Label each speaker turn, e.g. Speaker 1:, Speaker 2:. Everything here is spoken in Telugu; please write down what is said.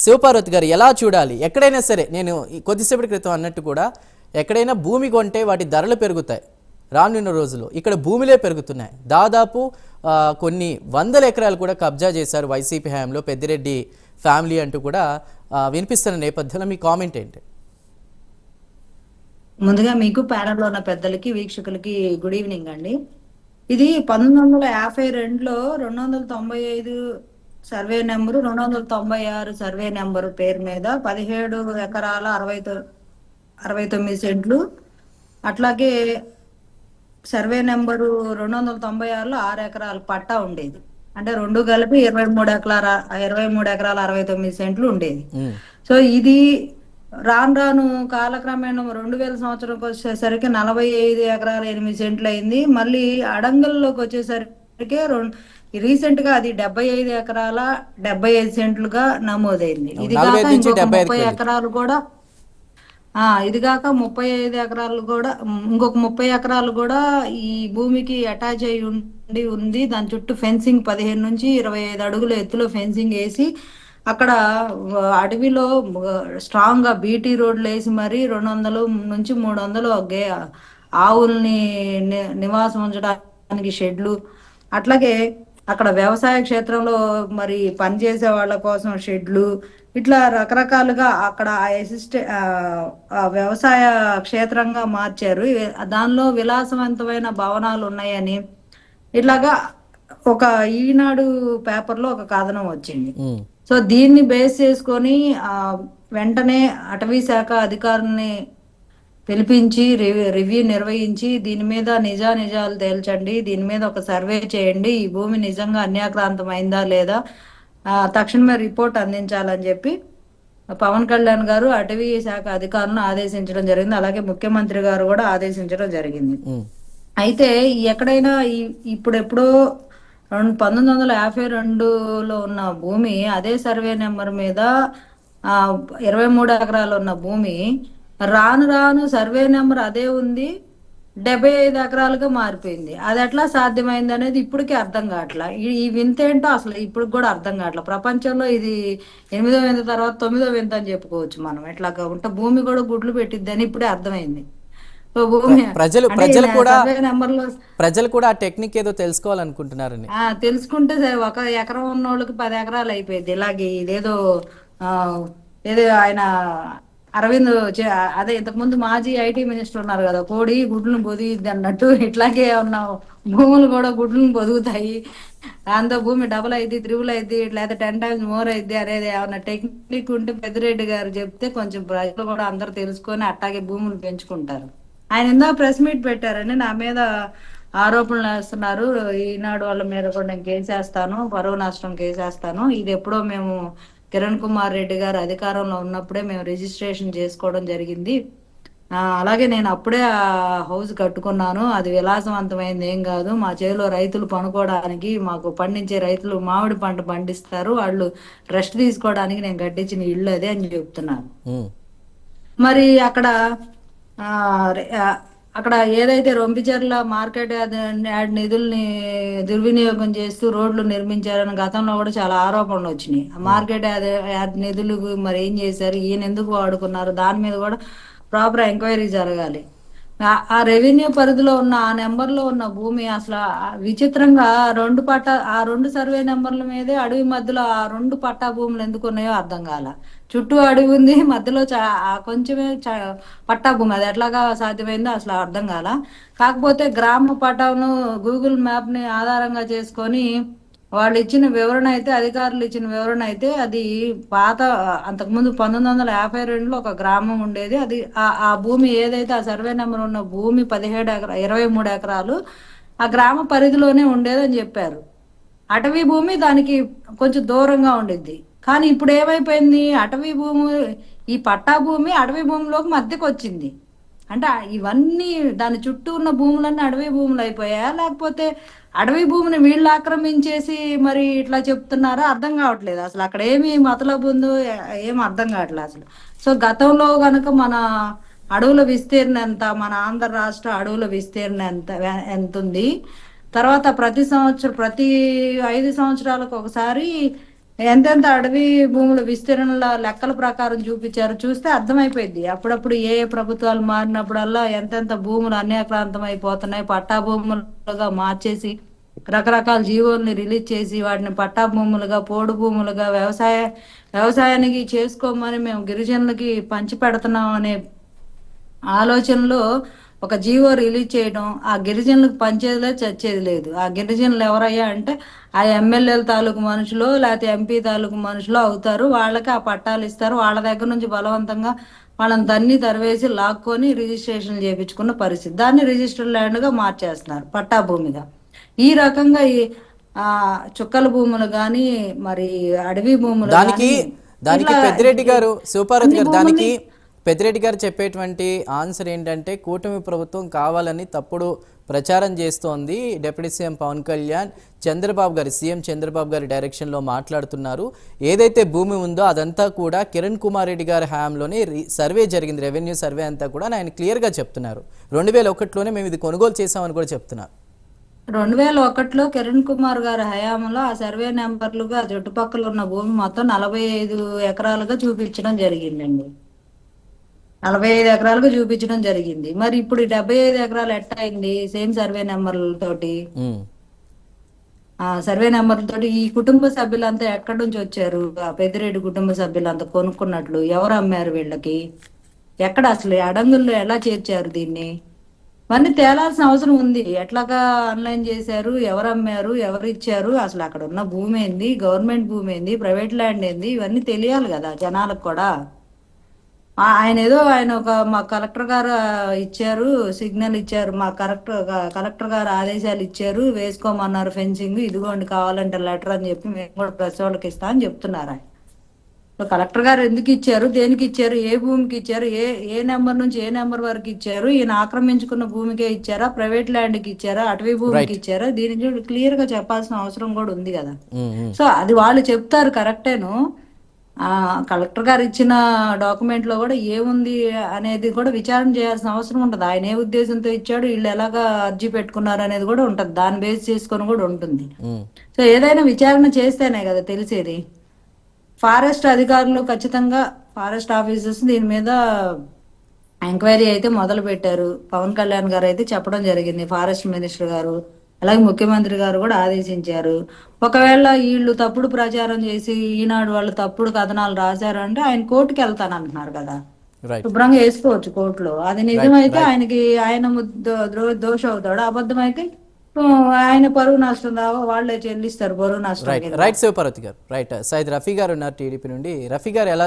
Speaker 1: శివపార్వతి గారు ఎలా చూడాలి? ఎక్కడైనా సరే నేను కొద్దిసేపటి క్రితం అన్నట్టు కూడా ఎక్కడైనా భూమి కొంటే వాటి ధరలు పెరుగుతాయి రానున్న రోజుల్లో. ఇక్కడ భూమిలే పెరుగుతున్నాయి. దాదాపు కొన్ని వందల ఎకరాలు కూడా కబ్జా చేశారు వైసీపీ హయాంలో పెద్దిరెడ్డి ఫ్యామిలీ అంటూ కూడా వినిపిస్తున్న నేపథ్యంలో మీ కామెంట్ ఏంటి?
Speaker 2: ముందుగా మీకు ప్యానల్లో ఉన్న పెద్దలకి వీక్షకులకి గుడ్ ఈవినింగ్ అండి. ఇది 1952లో 295 సర్వే నెంబరు 296 సర్వే నెంబరు పేరు మీద 17 ఎకరాల 69 సెంట్లు, అట్లాగే సర్వే నెంబరు 296లో 6 ఎకరాల పట్టా ఉండేది. అంటే రెండు కలిపి 23 ఎకరాల 69 సెంట్లు ఉండేది. సో ఇది రాను రాను కాలక్రమేణా 2000 సంవత్సరంకి వచ్చేసరికి 45 ఎకరాల 8 సెంట్లు అయింది. మళ్ళీ అడంగల్లోకి వచ్చేసరికి రీసెంట్ గా అది 75 ఎకరాల 75 సెంట్లుగా నమోదైంది. ఇది కాక ఇంకొక 30 ఎకరాలు కూడా ఇంకొక 30 ఎకరాలు కూడా ఈ భూమికి అటాచ్ అయి ఉంది. దాని చుట్టూ ఫెన్సింగ్ 15 నుంచి 25 అడుగుల ఎత్తులో ఫెన్సింగ్ వేసి అక్కడ అడవిలో స్ట్రాంగ్ గా బీటీ రోడ్లు వేసి మరి 200 నుంచి 300 ఆవుల్ని నివాసం ఉంచడానికి షెడ్లు, అట్లాగే అక్కడ వ్యవసాయ క్షేత్రంలో మరి పనిచేసే వాళ్ళ కోసం షెడ్లు, ఇట్లా రకరకాలుగా అక్కడ వ్యవసాయ క్షేత్రంగా మార్చారు. దానిలో విలాసవంతమైన భవనాలు ఉన్నాయని ఇట్లాగా ఒక ఈనాడు పేపర్లో ఒక కథనం వచ్చింది. సో దీన్ని బేస్ చేసుకొని వెంటనే అటవీ శాఖ అధికారుల్ని పిలిపించి రివ్యూ నిర్వహించి దీని మీద నిజాలు తేల్చండి, దీని మీద ఒక సర్వే చేయండి, ఈ భూమి నిజంగా అన్యాక్రాంతం అయిందా లేదా తక్షణమే రిపోర్ట్ అందించాలని చెప్పి పవన్ కళ్యాణ్ గారు అటవీ శాఖ అధికారులను ఆదేశించడం జరిగింది. అలాగే ముఖ్యమంత్రి గారు కూడా ఆదేశించడం జరిగింది. అయితే ఎక్కడైనా ఇప్పుడెప్పుడో 1952లో ఉన్న భూమి అదే సర్వే నెంబర్ మీద 23 ఎకరాలు ఉన్న భూమి రాను రాను సర్వే నెంబర్ అదే ఉంది 75 ఎకరాలుగా మారిపోయింది. అది ఎట్లా సాధ్యమైంది అనేది ఇప్పటికీ అర్థం కావట్లా. ఈ వింత ఏంటో అసలు ఇప్పుడు కూడా అర్థం కావట్లా. ప్రపంచంలో ఇది 8వ వింత తర్వాత 9వ వింత అని చెప్పుకోవచ్చు మనం. ఎట్లాగా ఉంటే భూమి కూడా గుడ్లు పెట్టిద్ది అని ఇప్పుడే అర్థమైంది.
Speaker 1: ప్రజలు కూడా ఆ టెక్నిక్ ఏదో తెలుసుకోవాలనుకుంటున్నారని
Speaker 2: తెలుసుకుంటే ఒక ఎకరం ఉన్న వాళ్ళకి 10 ఎకరాలు అయిపోయింది. ఇలాగే ఇదేదో ఏదో ఆయన అరవింద్ అదే ఇంతకుముందు మాజీ ఐటీ మినిస్టర్ ఉన్నారు కదా, కోడి గుడ్లను పొదిగిద్ది అన్నట్టు ఇట్లాగే ఉన్న భూములు కూడా గుడ్లను పొదుగుతాయి, దాంతో భూమి డబుల్ అయింది, త్రిబుల్ అయింది, లేదా 10 times మోర్ అయింది అనేది ఏమన్నా టెక్నిక్ ఉంటే పెద్దిరెడ్డి గారు చెప్తే కొంచెం ప్రజలు కూడా అందరు తెలుసుకొని అట్లాగే భూములు పెంచుకుంటారు. ఆయన ఇందా ప్రెస్ మీట్ పెట్టారని నా మీద ఆరోపణలు వేస్తున్నారు. ఈనాడు వాళ్ళ మీద కూడా నేను కేసేస్తాను, పరువు నష్టం కేసేస్తాను. ఇది ఎప్పుడో మేము కిరణ్ కుమార్ రెడ్డి గారు అధికారంలో ఉన్నప్పుడే మేము రిజిస్ట్రేషన్ చేసుకోవడం జరిగింది. అలాగే నేను అప్పుడే ఆ హౌస్ కట్టుకున్నాను. అది విలాసవంతమైంది ఏం కాదు. మా చేలో రైతులు పనుకోవడానికి, మాకు పండించే రైతులు మామిడి పంట పండిస్తారు, వాళ్ళు రెస్ట్ తీసుకోవడానికి నేను కట్టించిన ఇల్లు అదే అని చెప్తున్నాను. మరి అక్కడ ఏదైతే రొంపిచెర్ల మార్కెట్ యార్డ్ నిధుల్ని దుర్వినియోగం చేస్తూ రోడ్లు నిర్మించారని గతంలో కూడా చాలా ఆరోపణలు వచ్చినాయి. మార్కెట్ యార్డ్ నిధులు మరి ఏం చేశారు, ఈయన ఎందుకు వాడుకున్నారు, దాని మీద కూడా ప్రాపర్ ఎంక్వైరీ జరగాలి. ఆ రెవెన్యూ పరిధిలో ఉన్న ఆ నెంబర్లో ఉన్న భూమి అసలు విచిత్రంగా ఆ రెండు సర్వే నెంబర్ల మీదే అడవి మధ్యలో ఆ 2 పట్టా భూములు ఎందుకు ఉన్నాయో అర్థం కాల. చుట్టూ అడవి ఉంది, మధ్యలో కొంచెమే పట్టా భూమి. అది ఎట్లాగా సాధ్యమైందో అసలు అర్థం కాల. కాకపోతే గ్రామ పటాను గూగుల్ మ్యాప్ ని ఆధారంగా చేసుకొని వాళ్ళు ఇచ్చిన వివరణ అయితే, అధికారులు ఇచ్చిన వివరణ అయితే అది పాత అంతకుముందు 1952లో ఒక గ్రామం ఉండేది. అది ఆ భూమి ఏదైతే ఆ సర్వే నెంబర్ ఉన్న భూమి 23 ఎకరాలు ఆ గ్రామ పరిధిలోనే ఉండేదని చెప్పారు. అటవీ భూమి దానికి కొంచెం దూరంగా ఉండిద్ది. కానీ ఇప్పుడు ఏమైపోయింది, అటవీ భూమి ఈ పట్టా భూమి అటవీ భూమిలోకి మధ్యకి వచ్చింది. అంటే ఇవన్నీ దాని చుట్టూ ఉన్న భూములన్నీ అడవి భూములు అయిపోయా, లేకపోతే అడవి భూమిని వీళ్ళు ఆక్రమించేసి మరి ఇట్లా చెప్తున్నారా అర్థం కావట్లేదు. అసలు అక్కడ ఏమి మతలబు ఉందో ఏమి అర్థం కావట్లేదు అసలు. సో గతంలో కనుక మన అడవుల విస్తీర్ణం ఎంత, మన ఆంధ్ర రాష్ట్ర అడవుల విస్తీర్ణం ఎంత ఉంది, తర్వాత ప్రతి 5 సంవత్సరాలకు ఒకసారి ఎంతెంత అడవి భూముల విస్తీర్ణల లెక్కల ప్రకారం చూపించారు, చూస్తే అర్థమైపోయింది. అప్పుడప్పుడు ఏ ఏ ప్రభుత్వాలు మారినప్పుడల్లా ఎంతెంత భూములు అన్యాక్రాంతం అయిపోతున్నాయి, పట్టా భూములుగా మార్చేసి రకరకాల జీవోల్ని రిలీజ్ చేసి వాటిని పట్టా భూములుగా, పోడు భూములుగా, వ్యవసాయానికి చేసుకోమని మేము గిరిజనులకి పంచి పెడుతున్నాం అనే ఆలోచనలో ఒక జీవో రిలీజ్ చేయడం, ఆ గిరిజనులకు పంచేదిలే చచ్చేది లేదు. ఆ గిరిజనులు ఎవరయ్యా అంటే ఆ ఎమ్మెల్యేల తాలూకు మనుషులు లేకపోతే ఎంపీ తాలూకు మనుషులు అవుతారు. వాళ్ళకి ఆ పట్టాలు ఇస్తారు. వాళ్ళ దగ్గర నుంచి బలవంతంగా వాళ్ళని తరివేసి లాక్కొని రిజిస్ట్రేషన్ చేయించుకున్న పరిస్థితి. దాన్ని రిజిస్టర్డ్ ల్యాండ్గా మార్చేస్తున్నారు, పట్టా భూమిగా. ఈ రకంగా ఈ చుక్కల భూములు కానీ మరి అడవి భూములు
Speaker 1: దానికి
Speaker 2: కానీ
Speaker 1: పెద్దిరెడ్డి గారు, శివపార్వతి గారు,
Speaker 2: భూముల్ని
Speaker 1: దానికి పెద్దిరెడ్డి గారు చెప్పేటువంటి ఆన్సర్ ఏంటంటే కూటమి ప్రభుత్వం కావాలని తప్పుడు ప్రచారం చేస్తోంది. Deputy CM Pawan Kalyan CM Chandrababu గారి డైరెక్షన్లో మాట్లాడుతున్నారు. ఏదైతే భూమి ఉందో అదంతా కూడా కిరణ్ కుమార్ రెడ్డి గారి హయాంలోనే సర్వే జరిగింది, రెవెన్యూ సర్వే అంతా కూడా ఆయన క్లియర్గా చెప్తున్నారు. 2001లోనే మేము ఇది కొనుగోలు చేసామని కూడా చెప్తున్నారు.
Speaker 2: 2001లో కిరణ్ కుమార్ గారి హయాంలో ఆ సర్వే నెంబర్లుగా చుట్టుపక్కల ఉన్న భూమి మొత్తం 45 ఎకరాలుగా చూపించడం జరిగిందండి. 45 ఎకరాలుగా చూపించడం జరిగింది. మరి ఇప్పుడు 75 ఎకరాలు ఎట్ట అయింది? సేమ్ సర్వే నెంబర్లతోటి. ఆ సర్వే నెంబర్లతోటి ఈ కుటుంబ సభ్యులంతా ఎక్కడి నుంచి వచ్చారు? ఆ పెద్దిరెడ్డి కుటుంబ సభ్యులంతా కొనుక్కున్నట్లు ఎవరు అమ్మారు వీళ్ళకి? ఎక్కడ అసలు అడంగుల్లో ఎలా చేర్చారు దీన్ని? ఇవన్నీ తేలాల్సిన అవసరం ఉంది. ఎట్లాగా ఆన్లైన్ చేశారు, ఎవరు అమ్మారు, ఎవరు ఇచ్చారు, అసలు అక్కడ ఉన్న భూమి ఏంది, గవర్నమెంట్ భూమి ఏంది, ప్రైవేట్ ల్యాండ్ ఏంది, ఇవన్నీ తెలియాలి కదా జనాలకు కూడా. ఆయన మా కలెక్టర్ గారు ఇచ్చారు, సిగ్నల్ ఇచ్చారు, మా కలెక్టర్ గారు ఆదేశాలు ఇచ్చారు, వేసుకోమన్నారు ఫెన్సింగ్, ఇదిగోండి కావాలంటే లెటర్ అని చెప్పి మేము కూడా ప్రెస్ వాళ్ళకి ఇస్తా అని చెప్తున్నారు. ఆయన కలెక్టర్ గారు ఎందుకు ఇచ్చారు, దేనికి ఇచ్చారు, ఏ భూమికి ఇచ్చారు, ఏ నెంబర్ నుంచి ఏ నెంబర్ వరకు ఇచ్చారు, ఈయన ఆక్రమించుకున్న భూమికే ఇచ్చారా, ప్రైవేట్ ల్యాండ్ కి ఇచ్చారా, అటవీ భూమికి ఇచ్చారా, దీని గురించి క్లియర్ గా చెప్పాల్సిన అవసరం కూడా ఉంది కదా. సో అది వాళ్ళు చెప్తారు కరెక్టేను. కలెక్టర్ గారు ఇచ్చిన డాక్యుమెంట్ లో కూడా ఏముంది అనేది కూడా విచారణ చేయాల్సిన అవసరం ఉంటది. ఆయన ఏ ఉద్దేశంతో ఇచ్చాడు, వీళ్ళు ఎలాగా అర్జీ పెట్టుకున్నారు అనేది కూడా ఉంటది, దాన్ని బేస్ చేసుకొని కూడా ఉంటుంది. సో ఏదైనా విచారణ చేస్తేనే కదా తెలిసేది. ఫారెస్ట్ అధికారులు ఖచ్చితంగా, ఫారెస్ట్ ఆఫీసర్స్ దీని మీద ఎంక్వైరీ అయితే మొదలు పెట్టారు. పవన్ కళ్యాణ్ గారు అయితే చెప్పడం జరిగింది, ఫారెస్ట్ మినిస్టర్ గారు అలాగే ముఖ్యమంత్రి గారు కూడా ఆదేశించారు. ఒకవేళ వీళ్ళు తప్పుడు ప్రచారం చేసి ఈనాడు వాళ్ళు తప్పుడు కథనాలు రాశారు అంటే ఆయన కోర్టుకి వెళ్తానంటున్నారు కదా, శుభ్రంగా వేసుకోవచ్చు కోర్టులో. అది నిజమైతే ఆయన దోష అవుతాడు, అబద్ధమైతే ఆయన పరువు నష్టం వాళ్ళే చెల్లిస్తారు పరువు నష్టం.
Speaker 1: రైట్ శివపార్వతి గారు. రైట్ సైద్ రఫీ గారు ఉన్నారు టీడీపీ నుండి. రఫీ గారు ఎలా